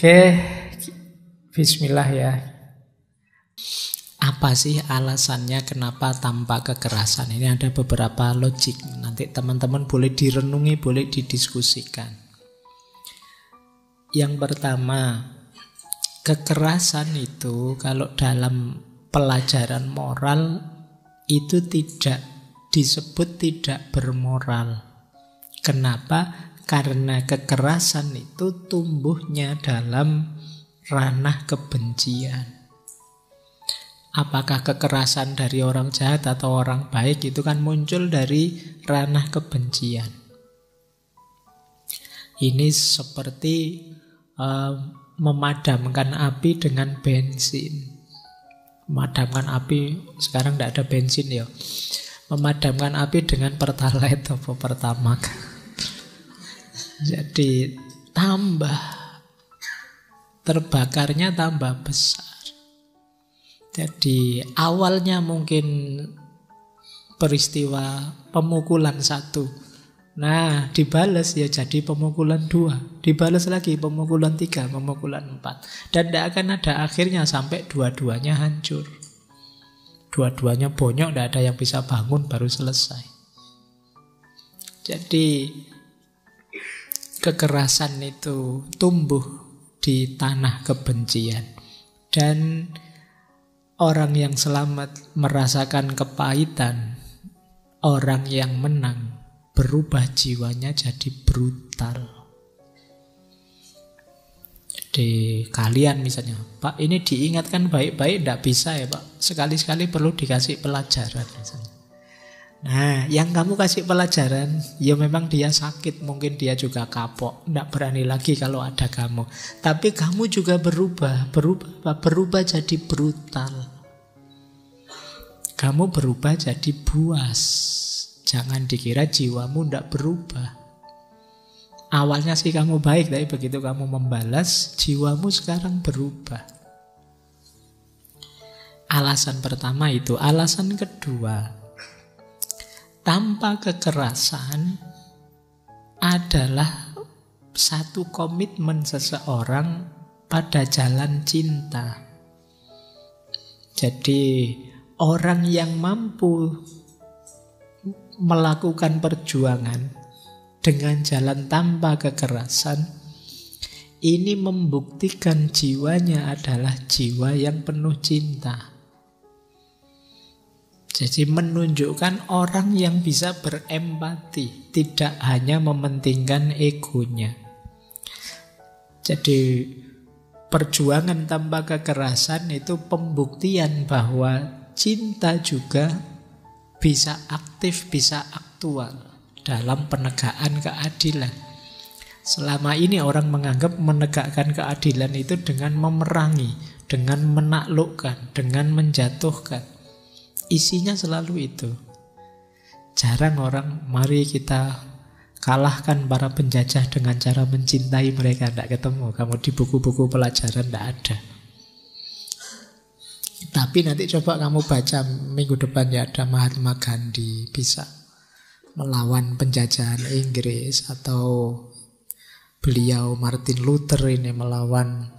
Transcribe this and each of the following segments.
Oke, bismillah ya. Apa sih alasannya kenapa tanpa kekerasan? Ini ada beberapa logik. Nanti teman-teman boleh direnungi, boleh didiskusikan. Yang pertama, kekerasan itu kalau dalam pelajaran moral itu tidak disebut tidak bermoral. Kenapa? Karena kekerasan itu tumbuhnya dalam ranah kebencian. Apakah kekerasan dari orang jahat atau orang baik itu kan muncul dari ranah kebencian. Ini seperti memadamkan api dengan bensin. Memadamkan api, sekarang tidak ada bensin ya. Memadamkan api dengan pertalite atau pertamax. Jadi tambah terbakarnya tambah besar. Jadi awalnya mungkin peristiwa pemukulan 1. Nah, dibalas ya jadi pemukulan 2. Dibalas lagi pemukulan 3, pemukulan 4. Dan tidak akan ada akhirnya sampai dua-duanya hancur. Dua-duanya bonyok, tidak ada yang bisa bangun, baru selesai. Jadi kekerasan itu tumbuh di tanah kebencian. Dan orang yang selamat merasakan kepahitan, orang yang menang berubah jiwanya jadi brutal. Jadi kalian misalnya, Pak ini diingatkan baik-baik, tidak bisa ya Pak. Sekali-sekali perlu dikasih pelajaran misalnya. Nah, yang kamu kasih pelajaran, ya memang dia sakit, mungkin dia juga kapok, tidak berani lagi kalau ada kamu. Tapi kamu juga berubah jadi brutal. Kamu berubah jadi buas. Jangan dikira jiwamu tidak berubah. Awalnya sih kamu baik, tapi begitu kamu membalas, jiwamu sekarang berubah. Alasan pertama itu. Alasan kedua, tanpa kekerasan adalah satu komitmen seseorang pada jalan cinta. Jadi orang yang mampu melakukan perjuangan dengan jalan tanpa kekerasan, ini membuktikan jiwanya adalah jiwa yang penuh cinta. Jadi menunjukkan orang yang bisa berempati, tidak hanya mementingkan egonya. Jadi perjuangan tanpa kekerasan itu pembuktian bahwa cinta juga bisa aktif, bisa aktual dalam penegakan keadilan. Selama ini orang menganggap menegakkan keadilan itu dengan memerangi, dengan menaklukkan, dengan menjatuhkan. Isinya selalu itu. Jarang orang, mari kita kalahkan para penjajah dengan cara mencintai mereka. Tidak ketemu. Kamu di buku-buku pelajaran tidak ada. Tapi nanti coba kamu baca minggu depan ya, ada Mahatma Gandhi bisa melawan penjajahan Inggris, atau beliau Martin Luther ini melawan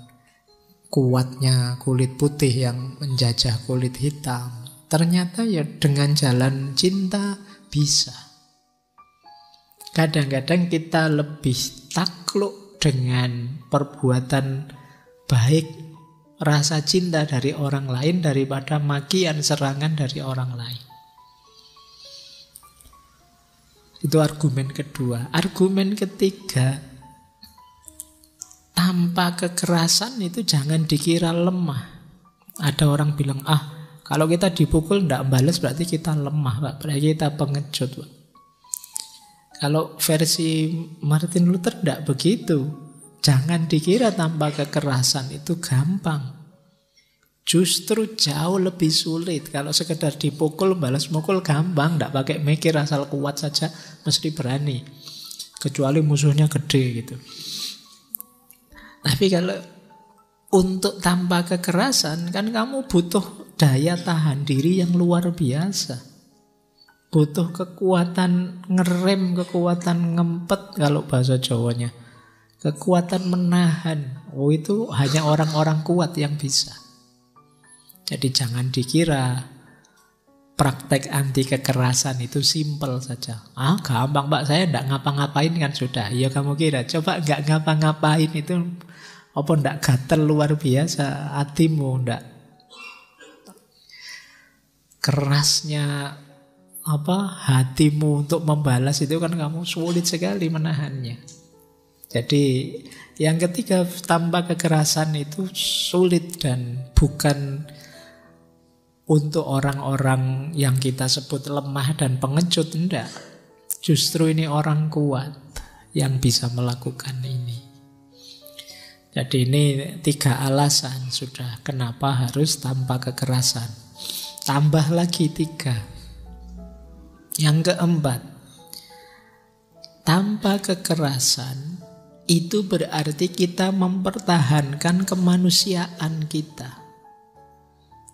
kuatnya kulit putih yang menjajah kulit hitam. Ternyata ya dengan jalan cinta bisa. Kadang-kadang kita lebih takluk dengan perbuatan baik, rasa cinta dari orang lain daripada makian, serangan dari orang lain. Itu argumen kedua. Argumen ketiga, tanpa kekerasan itu jangan dikira lemah. Ada orang bilang, kalau kita dipukul tidak balas berarti kita lemah, Pak. Berarti kita pengecut, Pak. Kalau versi Martin Luther tidak begitu. Jangan dikira tanpa kekerasan itu gampang. Justru jauh lebih sulit. Kalau sekedar dipukul, balas mukul gampang. Tidak pakai mikir, asal kuat saja mesti berani. Kecuali musuhnya gede gitu. Tapi kalau untuk tanpa kekerasan, kan kamu butuh daya tahan diri yang luar biasa. Butuh kekuatan ngerem, kekuatan ngempet kalau bahasa Jawanya. Kekuatan menahan, itu hanya orang-orang kuat yang bisa. Jadi jangan dikira praktek anti kekerasan itu simpel saja. Gampang Pak, saya enggak ngapa-ngapain kan sudah. Ya kamu kira, coba enggak ngapa-ngapain itu apa enggak gatel luar biasa hatimu, enggak kerasnya hatimu untuk membalas itu kan kamu sulit sekali menahannya. Jadi yang ketiga, tanpa kekerasan itu sulit dan bukan untuk orang-orang yang kita sebut lemah dan pengecut, enggak. Justru ini orang kuat yang bisa melakukan ini. Jadi ini 3 alasan sudah kenapa harus tanpa kekerasan. Tambah lagi 3. Yang keempat, tanpa kekerasan itu berarti kita mempertahankan kemanusiaan kita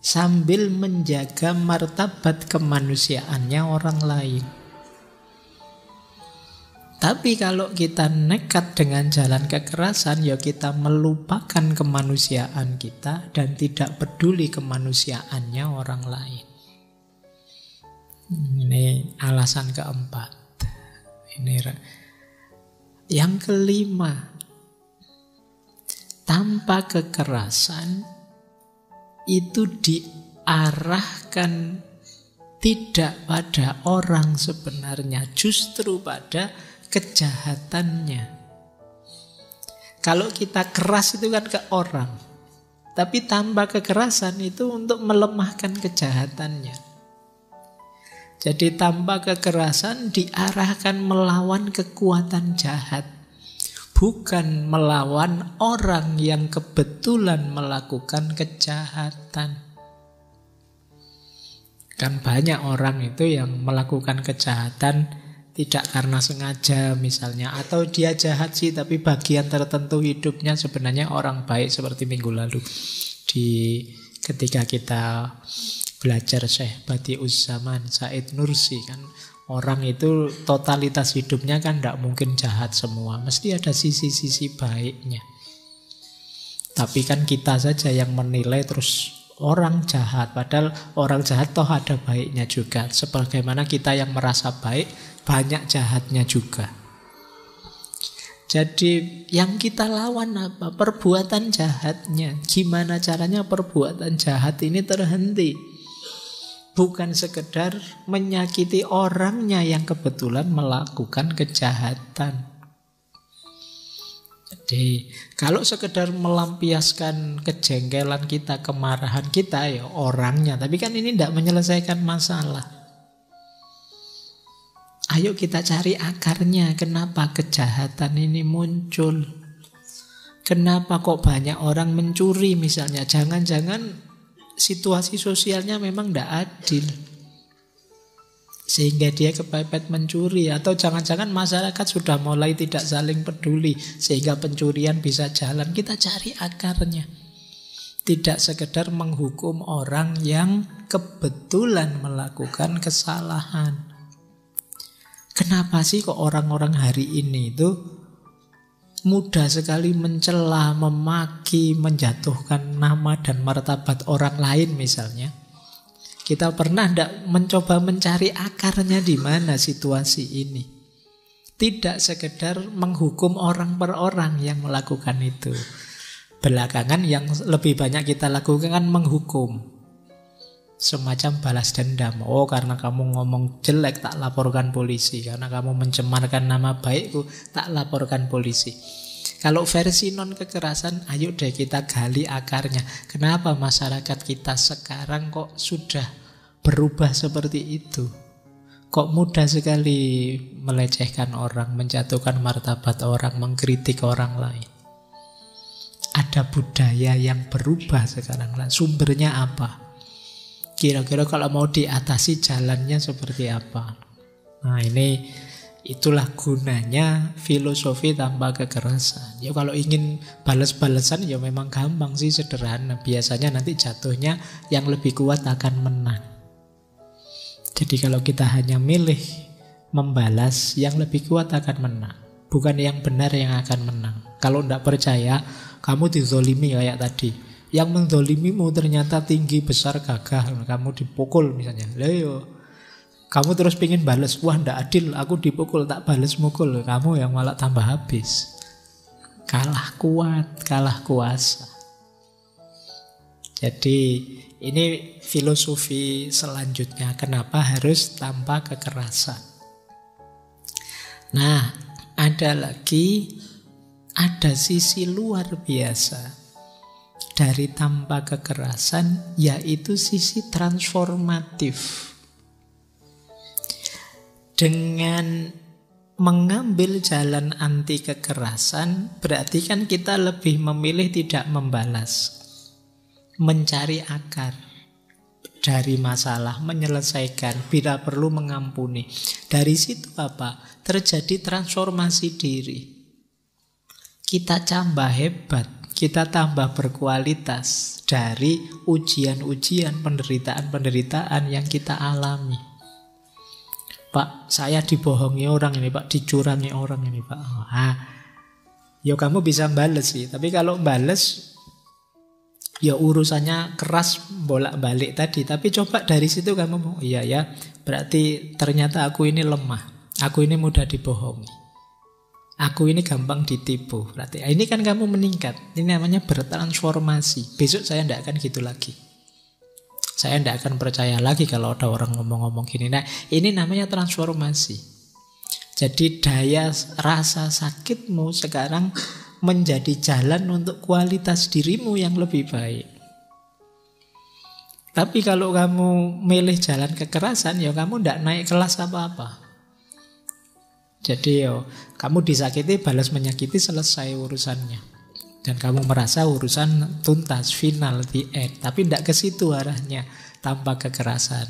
sambil menjaga martabat kemanusiaannya orang lain. Tapi kalau kita nekat dengan jalan kekerasan, ya kita melupakan kemanusiaan kita dan tidak peduli kemanusiaannya orang lain. Ini alasan keempat. Yang kelima, tanpa kekerasan itu diarahkan tidak pada orang sebenarnya, justru pada kejahatannya. Kalau kita keras itu kan ke orang, tapi tanpa kekerasan itu untuk melemahkan kejahatannya. Jadi tanpa kekerasan diarahkan melawan kekuatan jahat, bukan melawan orang yang kebetulan melakukan kejahatan. Kan banyak orang itu yang melakukan kejahatan tidak karena sengaja misalnya, atau dia jahat sih tapi bagian tertentu hidupnya sebenarnya orang baik, seperti minggu lalu ketika kita belajar Syekh Badi'uzzaman Said Nursi kan, orang itu totalitas hidupnya kan tidak mungkin jahat semua, mesti ada sisi-sisi baiknya. Tapi kan kita saja yang menilai terus orang jahat, padahal orang jahat toh ada baiknya juga. Sebagaimana kita yang merasa baik, banyak jahatnya juga. Jadi yang kita lawan apa? Perbuatan jahatnya. Gimana caranya perbuatan jahat ini terhenti? Bukan sekedar menyakiti orangnya yang kebetulan melakukan kejahatan. Jadi kalau sekedar melampiaskan kejengkelan kita, kemarahan kita, ya orangnya. Tapi kan ini tidak menyelesaikan masalah. Ayo kita cari akarnya. Kenapa kejahatan ini muncul? Kenapa kok banyak orang mencuri misalnya? Jangan-jangan situasi sosialnya memang tidak adil, sehingga dia kepepet mencuri. Atau jangan-jangan masyarakat sudah mulai tidak saling peduli, sehingga pencurian bisa jalan. Kita cari akarnya. Tidak sekedar menghukum orang yang kebetulan melakukan kesalahan. Kenapa sih kok orang-orang hari ini itu mudah sekali mencela, memaki, menjatuhkan nama dan martabat orang lain misalnya? Kita pernah tidak mencoba mencari akarnya di mana situasi ini? Tidak sekedar menghukum orang per orang yang melakukan itu. Belakangan yang lebih banyak kita lakukan kan menghukum. Semacam balas dendam. Oh, karena kamu ngomong jelek tak laporkan polisi. Karena kamu mencemarkan nama baikku tak laporkan polisi. Kalau versi non kekerasan, ayo deh kita gali akarnya. Kenapa masyarakat kita sekarang kok sudah berubah seperti itu? Kok mudah sekali melecehkan orang, menjatuhkan martabat orang, mengkritik orang lain? Ada budaya yang berubah sekarang. Sumbernya apa? Kira-kira kalau mau diatasi jalannya seperti apa? Nah itulah gunanya filosofi tanpa kekerasan. Ya kalau ingin balas-balasan ya memang gampang sih, sederhana. Biasanya nanti jatuhnya yang lebih kuat akan menang. Jadi kalau kita hanya milih membalas, yang lebih kuat akan menang. bukan yang benar yang akan menang. Kalau tidak percaya, kamu dizolimi kayak tadi. Yang menzolimimu ternyata tinggi, besar, gagah. Kamu dipukul misalnya. Leo, kamu terus pengen bales. Wah, tidak adil, aku dipukul, tak bales mukul. Kamu yang malah tambah habis. Kalah kuat, kalah kuasa. Jadi ini filosofi selanjutnya. Kenapa harus tanpa kekerasan? Nah, ada sisi luar biasa dari tanpa kekerasan, yaitu sisi transformatif. Dengan mengambil jalan anti kekerasan, berarti kan kita lebih memilih tidak membalas, mencari akar dari masalah, menyelesaikan, bila perlu mengampuni. Dari situ apa? Terjadi transformasi diri. Kita tambah hebat, kita tambah berkualitas dari ujian-ujian, penderitaan-penderitaan yang kita alami. Pak, saya dibohongi orang ini, Pak, dicurangi orang ini, Pak. Ya kamu bisa bales sih, tapi kalau bales ya urusannya keras bolak-balik tadi. Tapi coba dari situ kamu, iya ya, berarti ternyata aku ini lemah, aku ini mudah dibohongi, aku ini gampang ditipu. Berarti ini kan kamu meningkat. Ini namanya bertransformasi. Besok saya tidak akan gitu lagi. Saya tidak akan percaya lagi kalau ada orang ngomong-ngomong gini. Nah, ini namanya transformasi. Jadi daya rasa sakitmu sekarang menjadi jalan untuk kualitas dirimu yang lebih baik. Tapi kalau kamu milih jalan kekerasan, ya kamu tidak naik kelas apa-apa. Jadi kamu disakiti, balas menyakiti, selesai urusannya. Dan kamu merasa urusan tuntas, final, the end. Tapi tidak ke situ arahnya tanpa kekerasan.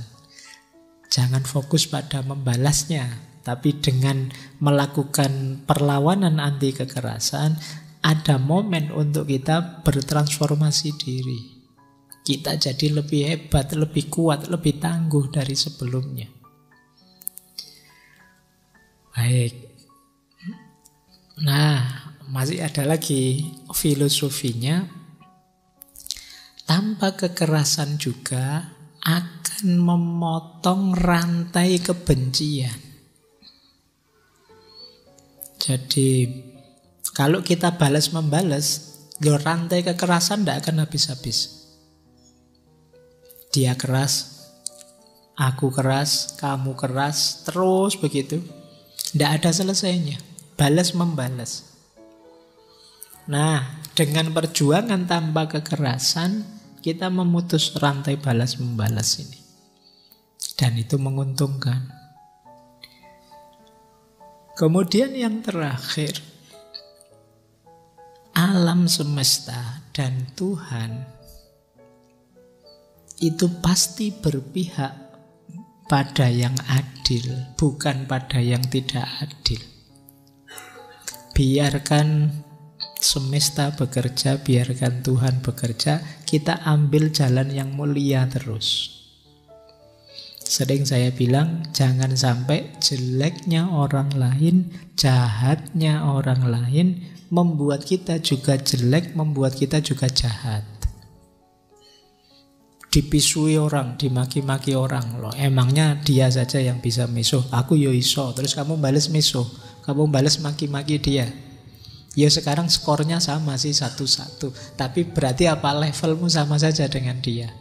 Jangan fokus pada membalasnya, tapi dengan melakukan perlawanan anti kekerasan, ada momen untuk kita bertransformasi diri. Kita jadi lebih hebat, lebih kuat, lebih tangguh dari sebelumnya. Baik. Nah, masih ada lagi filosofinya. Tanpa kekerasan juga akan memotong rantai kebencian. Jadi kalau kita balas-membalas, rantai kekerasan tidak akan habis-habis. Dia keras, aku keras, kamu keras, terus begitu. Tidak ada selesainya. Balas-membalas. Nah, dengan perjuangan tanpa kekerasan, kita memutus rantai balas-membalas ini. Dan itu menguntungkan. Kemudian yang terakhir, alam semesta dan Tuhan itu pasti berpihak pada yang adil, bukan pada yang tidak adil. Biarkan semesta bekerja, biarkan Tuhan bekerja, kita ambil jalan yang mulia terus. Sering saya bilang, jangan sampai jeleknya orang lain, jahatnya orang lain membuat kita juga jelek, membuat kita juga jahat. Dipisui orang, dimaki-maki orang, loh emangnya dia saja yang bisa misuh, aku yo iso, terus kamu bales misuh, kamu bales maki-maki dia. Ya sekarang skornya sama sih 1-1. Tapi berarti apa, levelmu sama saja dengan dia.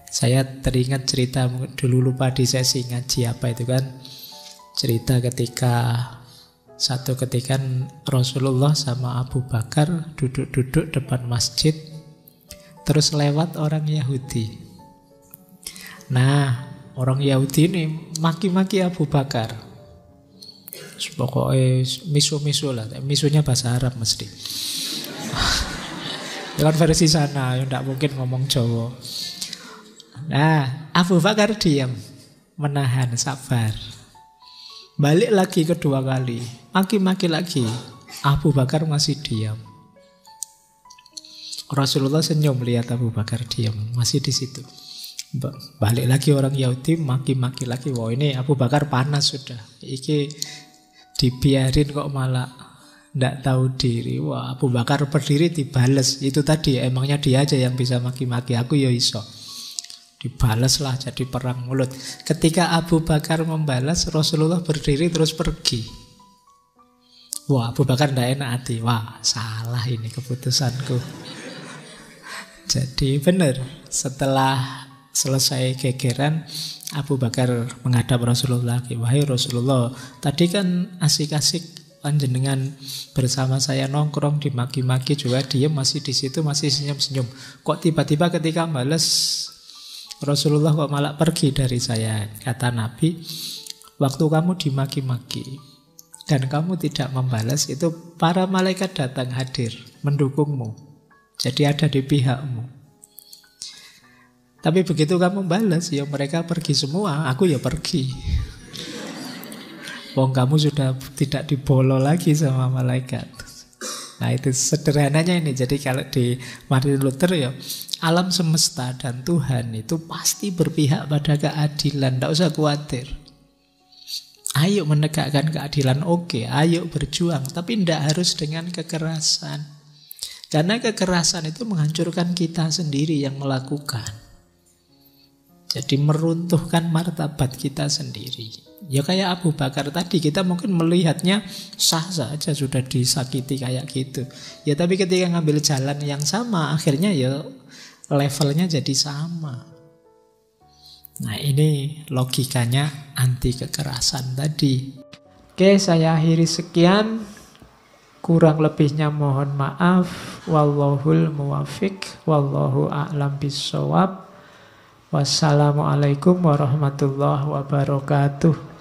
Saya teringat cerita, dulu lupa di sesi ngaji apa itu kan. Cerita satu ketika Rasulullah sama Abu Bakar duduk-duduk depan masjid. Terus lewat orang Yahudi. Nah, orang Yahudi ini maki-maki Abu Bakar. Pokoknya misu-misu lah. Misunya bahasa Arab mesti. Dengan versi sana, yang tidak mungkin ngomong Jawa. Nah, Abu Bakar diam, menahan, sabar. Balik lagi kedua kali, maki-maki lagi. Abu Bakar masih diam. Rasulullah senyum lihat Abu Bakar diam, masih di situ. Balik lagi orang Yahudi maki-maki lagi. Wah ini Abu Bakar panas sudah. Iki dibiarin kok malah ndak tahu diri. Wah Abu Bakar berdiri dibales. Itu tadi emangnya dia aja yang bisa maki-maki. Aku ya iso. Dibalaslah jadi perang mulut. Ketika Abu Bakar membalas, Rasulullah berdiri terus pergi. Wah Abu Bakar ndak enak hati. Wah salah ini keputusanku. Jadi benar setelah selesai gegeran, Abu Bakar menghadap Rasulullah lagi. Wahai Rasulullah, tadi kan asik-asik panjenengan bersama saya nongkrong dimaki-maki juga dia masih di situ masih senyum-senyum. Kok tiba-tiba ketika balas Rasulullah kok malah pergi dari saya? Kata Nabi, waktu kamu dimaki-maki dan kamu tidak membalas itu para malaikat datang hadir mendukungmu. Jadi ada di pihakmu. Tapi begitu kamu balas, ya mereka pergi semua, aku ya pergi. Wong kamu sudah tidak dibolo lagi sama malaikat. Nah itu sederhananya ini. Jadi kalau di Martin Luther ya, alam semesta dan Tuhan itu pasti berpihak pada keadilan. Tidak usah khawatir. Ayo menegakkan keadilan, oke. Ayo berjuang, tapi tidak harus dengan kekerasan. Karena kekerasan itu menghancurkan kita sendiri yang melakukan. Jadi meruntuhkan martabat kita sendiri. Ya kayak Abu Bakar tadi, kita mungkin melihatnya sah saja sudah disakiti kayak gitu. Ya tapi ketika ngambil jalan yang sama, akhirnya ya levelnya jadi sama. Nah ini logikanya anti kekerasan tadi. Oke, saya akhiri sekian. Kurang lebihnya mohon maaf. Wallahul muwafiq. Wallahu a'lam bissawab. Wassalamualaikum warahmatullahi wabarakatuh.